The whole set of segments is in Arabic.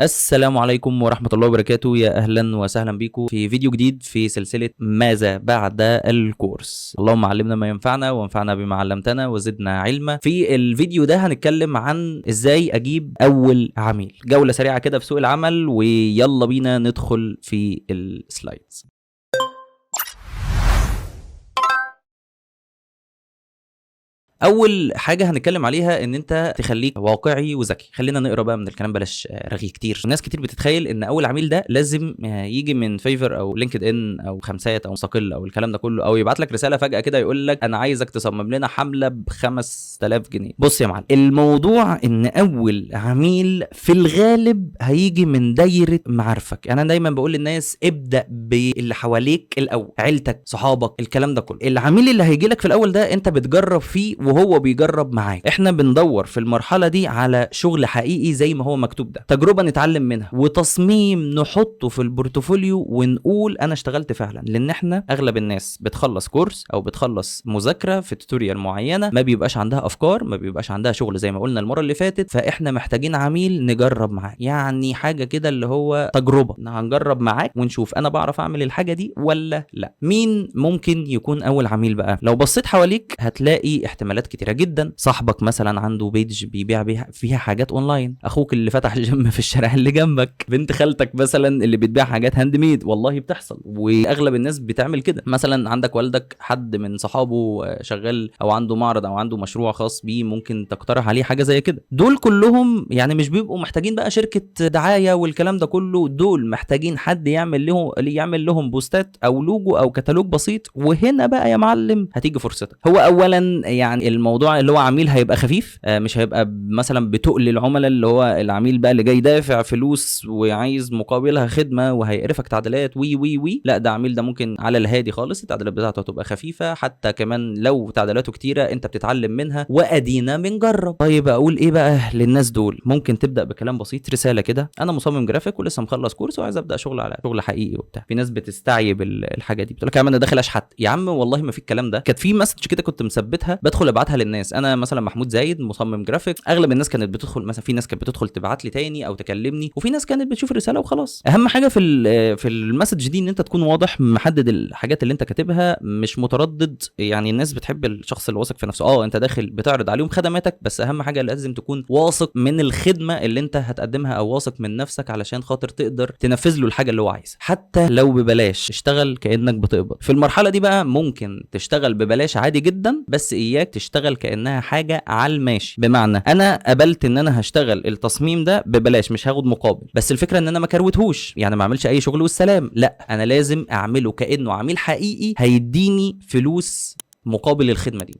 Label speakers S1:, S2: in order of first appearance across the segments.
S1: السلام عليكم ورحمة الله وبركاته. يا أهلا وسهلا بكم في فيديو جديد في سلسلة ماذا بعد الكورس. اللهم علمنا ما ينفعنا وانفعنا بما علمتنا وزدنا علما. في الفيديو ده هنتكلم عن ازاي اجيب اول عميل، جولة سريعة كده في سوق العمل، ويلا بينا ندخل في السلايدز. اول حاجه هنتكلم عليها ان انت تخليك واقعي وذكي. خلينا نقرا بقى من الكلام، بلاش رغي كتير. ناس كتير بتتخيل ان اول عميل ده لازم يجي من فيفر او لينكد ان او خمسات او مستقل او الكلام ده كله، او يبعت لك رساله فجاه كده يقول لك انا عايزك تصمم لنا حمله ب 5000 جنيه. بص يا معلم، الموضوع ان اول عميل في الغالب هيجي من دايره معارفك. انا دايما بقول للناس ابدا باللي حواليك الاول، عيلتك، صحابك، الكلام ده كله. العميل اللي هيجي لك في الاول ده انت بتجرب فيه وهو بيجرب معاك. احنا بندور في المرحله دي على شغل حقيقي زي ما هو مكتوب ده، تجربه نتعلم منها، وتصميم نحطه في البورتفوليو ونقول انا اشتغلت فعلا. لان احنا اغلب الناس بتخلص كورس او بتخلص مذاكره في توتوريال معينه، ما بيبقاش عندها افكار، ما بيبقاش عندها شغل زي ما قلنا المره اللي فاتت. فاحنا محتاجين عميل نجرب معاه، يعني حاجه كده اللي هو تجربه، هنجرب معاك ونشوف انا بعرف اعمل الحاجه دي ولا لا. مين ممكن يكون اول عميل بقى؟ لو بصيت حواليك هتلاقي احتمالات كتيره جدا. صاحبك مثلا عنده بيج بيبيع فيها حاجات اونلاين، اخوك اللي فتح جيم في الشارع اللي جنبك، بنت خالتك مثلا اللي بتبيع حاجات هاند ميد. والله بتحصل واغلب الناس بتعمل كده. مثلا عندك والدك حد من صحابه شغال او عنده معرض او عنده مشروع خاص بيه، ممكن تقترح عليه حاجه زي كده. دول كلهم يعني مش بيبقوا محتاجين بقى شركه دعايه والكلام ده كله، دول محتاجين حد يعمل لهم بوستات او لوجو او كتالوج بسيط. وهنا بقى يا معلم هتيجي فرصتك. هو اولا يعني الموضوع اللي هو عميل هيبقى خفيف، مش هيبقى مثلا بتقل العملاء، اللي هو العميل بقى اللي جاي دافع فلوس وعايز مقابلها خدمه وهيقرفك تعديلات وي. لا، ده عميل ده ممكن على الهادي خالص، التعديلات بتاعته هتبقى خفيفه، حتى كمان لو تعديلاته كتيره انت بتتعلم منها وادينا بنجرب. طيب اقول ايه بقى للناس دول؟ ممكن تبدا بكلام بسيط، رساله كده: انا مصمم جرافيك ولسه مخلص كورس وعايز ابدا شغل على شغل حقيقي وبتاع. في ناس بتستعيب الحاجه دي، بتقول لك يا عم انا داخل اشحت. يا عم والله ما في الكلام ده. كانت في مسج كده كنت مثبتها بدخل ابعتها للناس، انا مثلا محمود زايد مصمم جرافيك. اغلب الناس كانت بتدخل، مثلا في ناس كانت بتدخل تبعت لي تاني او تكلمني، وفي ناس كانت بتشوف الرساله وخلاص. اهم حاجه في المسج دي ان انت تكون واضح، محدد الحاجات اللي انت كاتبها، مش متردد. يعني الناس بتحب الشخص اللي واثق في نفسه. انت داخل بتعرض عليهم خدماتك، بس اهم حاجه لازم تكون واثق من الخدمه اللي انت هتقدمها او واثق من نفسك علشان خاطر تقدر تنفذ له الحاجه اللي هو عايزها. حتى لو ببلاش اشتغل كانك بتقبض. في المرحله دي بقى ممكن تشتغل ببلاش عادي جدا، بس اياك تشتغل كانها حاجه على الماشي. بمعنى انا قبلت ان انا هشتغل التصميم ده ببلاش، مش هاخد مقابل، بس الفكره ان انا ما كروتهوش، يعني ما اعملش اي شغل والسلام. لا، انا لازم اعمله كانه عميل حقيقي هيديني فلوس مقابل الخدمه دي.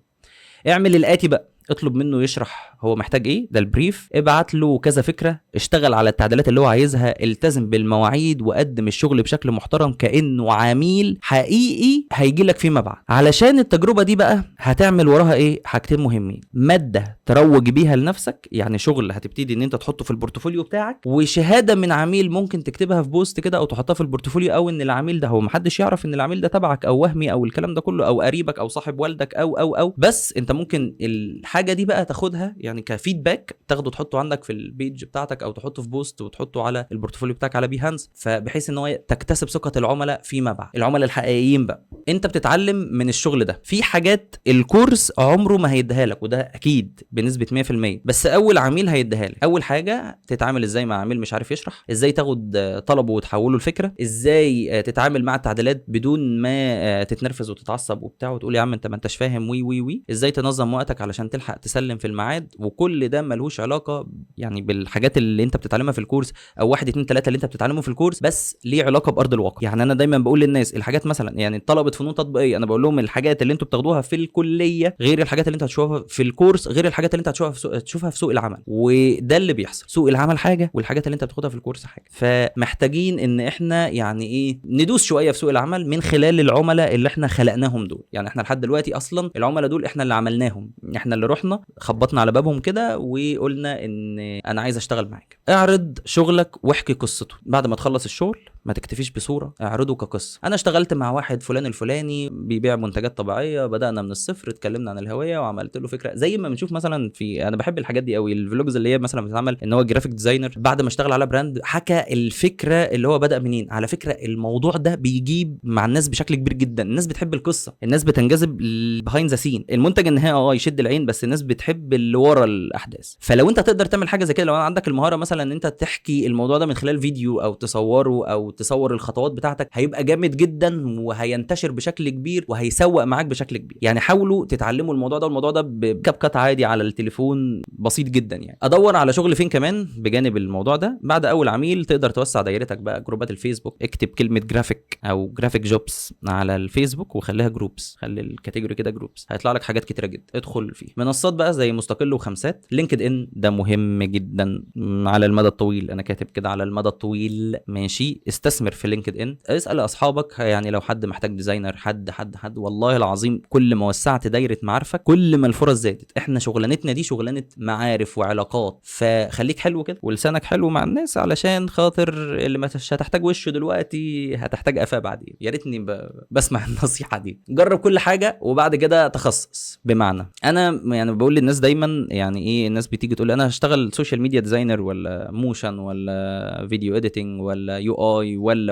S1: اعمل الاتي بقى: اطلب منه يشرح هو محتاج ايه، ده البريف. ابعت له كذا فكره، اشتغل على التعديلات اللي هو عايزها، التزم بالمواعيد، وقدم الشغل بشكل محترم كانه عميل حقيقي هيجي لك فيما بعد. علشان التجربه دي بقى هتعمل وراها ايه؟ حاجتين مهمين: ماده تروج بيها لنفسك، يعني شغل هتبتدي ان انت تحطه في البورتفوليو بتاعك، وشهاده من عميل ممكن تكتبها في بوست كده او تحطها في البورتفوليو، او ان العميل ده هو محدش يعرف ان العميل ده تبعك او وهمي او الكلام ده كله، او قريبك او صاحب والدك او بس انت ممكن الحاجه دي بقى تاخدها يعني كفيدباك، تاخده تحطه عندك في البيج بتاعتك او تحطه في بوست وتحطه على البورتفوليو بتاعك على بيهانس، فبحيث ان هو تكتسب ثقه العملاء فيما بعد. العملاء الحقيقيين بقى انت بتتعلم من الشغل ده. في حاجات الكورس عمره ما هيديها لك، وده اكيد بنسبه 100%، بس اول عميل هيديها لك. اول حاجه تتعامل ازاي مع عميل مش عارف يشرح، ازاي تاخد طلبه وتحوله لفكره، ازاي تتعامل مع التعديلات بدون ما تتنرفز وتتعصب وبتاع وتقول يا عم انت ما انتش فاهم وي، ازاي تنظم وقتك علشان تلحق تسلم في الميعاد. وكل ده ملهوش علاقه يعني بالحاجات اللي انت بتتعلمها في الكورس او 1 2 3 اللي انت بتتعلمه في الكورس، بس ليه علاقه بارض الواقع. يعني انا دايما بقول للناس الحاجات مثلا، يعني طلبه فنون تطبيقيه، انا بقول لهم الحاجات اللي انتوا بتاخدوها في الكليه غير الحاجات اللي انت هتشوفها في الكورس، غير الحاجات اللي انت هتشوفها في سوق العمل. وده اللي بيحصل، سوق العمل حاجه والحاجات اللي انت بتاخدها في الكورس حاجه. فمحتاجين ان احنا يعني ايه ندوس شويه في سوق العمل من خلال العملاء اللي احنا خلقناهم دول. يعني احنا لحد دلوقتي اصلا العملاء دول احنا اللي عملناهم، احنا اللي رحنا خبطنا على بابهم كده وقلنا ان انا عايز اشتغل معاك. اعرض شغلك واحكي قصته. بعد ما تخلص الشغل ما تكتفيش بصوره، اعرضه كقصه. انا اشتغلت مع واحد فلان الفلاني بيبيع منتجات طبيعيه، بدانا من الصفر، اتكلمنا عن الهويه وعملت له فكره. زي ما بنشوف مثلا في، انا بحب الحاجات دي قوي، الفلوجز اللي هي مثلا بتتعمل ان هو جرافيك ديزاينر بعد ما اشتغل على براند حكى الفكره اللي هو بدا منين. على فكره الموضوع ده بيجيب مع الناس بشكل كبير جدا. الناس بتحب القصه، الناس بتنجذب بيهايند ذا سين. المنتج النهائي يشد العين، بس الناس بتحب اللي ورا الاحداث. فلو انت تقدر تعمل حاجه زي كده، لو عندك المهاره مثلا ان انت تحكي الموضوع ده من خلال فيديو او تصوره او تصور الخطوات بتاعتك، هيبقى جامد جدا وهينتشر بشكل كبير وهيسوق معاك بشكل كبير. يعني حاولوا تتعلموا الموضوع ده، والموضوع ده بكاب كات عادي على التليفون بسيط جدا. يعني ادور على شغل فين كمان بجانب الموضوع ده. بعد اول عميل تقدر توسع دايرتك بقى، جروبات الفيسبوك، اكتب كلمه جرافيك او جرافيك جوبس على الفيسبوك وخليها جروبس، خلي الكاتيجوري كده جروبس، هيطلع لك حاجات كتيره جدا ادخل فيه. منصات بقى زي مستقل وخمسات. لينكد ان ده مهم جدا على المدى الطويل، انا كاتب كده على المدى الطويل ماشي. استثمر في لينكد ان، اسال اصحابك، يعني لو حد محتاج ديزاينر، حد والله العظيم كل ما وسعت دايره معارفك كل ما الفرص زادت. احنا شغلانتنا دي شغلانه معارف وعلاقات، فخليك حلو كده ولسانك حلو مع الناس، علشان خاطر اللي مش هتحتاج وشه دلوقتي هتحتاج قفاه بعدين. يا ريتني بسمع النصيحه دي. جرب كل حاجه وبعد كده تخصص. بمعنى انا يعني بقول للناس دايما، يعني ايه، الناس بتيجي تقول لي انا هشتغل سوشيال ميديا ديزاينر ولا موشن ولا فيديو اديتنج ولا يو اي ولا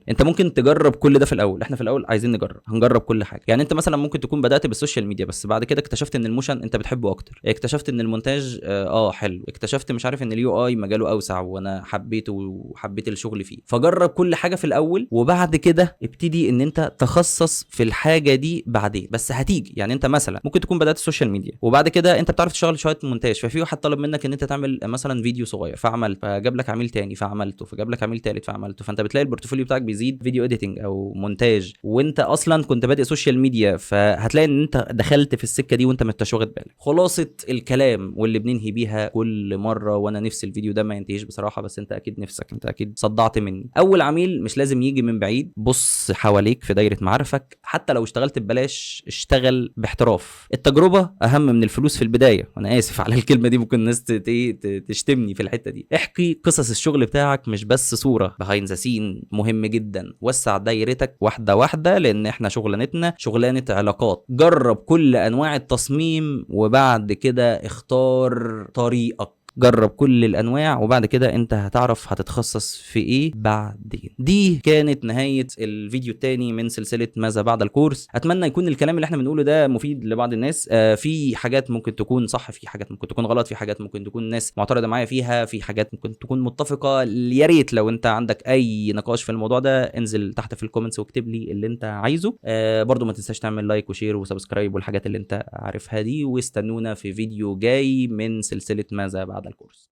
S1: انت ممكن تجرب كل ده في الاول. احنا في الاول عايزين هنجرب كل حاجه. يعني انت مثلا ممكن تكون بدات بالسوشيال ميديا، بس بعد كده اكتشفت ان الموشن انت بتحبه اكتر، اكتشفت ان المونتاج حلو، اكتشفت مش عارف ان اليو اي مجاله اوسع وانا حبيته وحبيت الشغل فيه. فجرب كل حاجه في الاول وبعد كده ابتدي ان انت تخصص في الحاجه دي بعدين. بس هتيجي، يعني انت مثلا ممكن تكون بدات السوشيال ميديا وبعد كده انت بتعرف تشتغل شويه مونتاج، ففي واحد طلب منك ان انت تعمل مثلا فيديو صغير فعملت، فجاب لك عميل تاني فعملته، فجاب لك عميل تالت فعملته، فانت بتلاقي البورتفوليو بتاعك بيزيد فيديو اديتنج او مونتاج، وانت اصلا كنت بادئ سوشيال ميديا. فهتلاقي ان انت دخلت في السكه دي وانت ما انتش واخد بالك. خلاصه الكلام واللي بننهي بيها كل مره، وانا نفسي الفيديو ده ما ينتهيش بصراحه، بس انت اكيد نفسك، انت اكيد صدعت مني. اول عميل مش لازم يجي من بعيد، بص حواليك في دايره معارفك. حتى لو اشتغلت ببلاش اشتغل باحتراف. التجربه اهم من الفلوس في البدايه، وانا اسف على الكلمه دي، ممكن الناس تشتمني في الحته دي. احكي قصص الشغل بتاعك مش بس صوره بيهايند ذا سين. مهم جدا وسع دايرتك واحده واحده، لان احنا شغلانتنا شغلانه علاقات. جرب كل انواع التصميم وبعد كده اختار طريقك. جرب كل الانواع وبعد كده انت هتعرف هتتخصص في ايه بعدين. دي كانت نهايه الفيديو الثاني من سلسله ماذا بعد الكورس. اتمنى يكون الكلام اللي احنا بنقوله ده مفيد لبعض الناس. في حاجات ممكن تكون صح، في حاجات ممكن تكون غلط، في حاجات ممكن تكون ناس معترضه معايا فيها، في حاجات ممكن تكون متفقه. يا ريت لو انت عندك اي نقاش في الموضوع ده انزل تحت في الكومنتس واكتب لي اللي انت عايزه. برضو ما تنساش تعمل لايك وشير وسبسكرايب والحاجات اللي انت عارفها دي، واستنونا في فيديو جاي من سلسله ماذا بعد الكورس.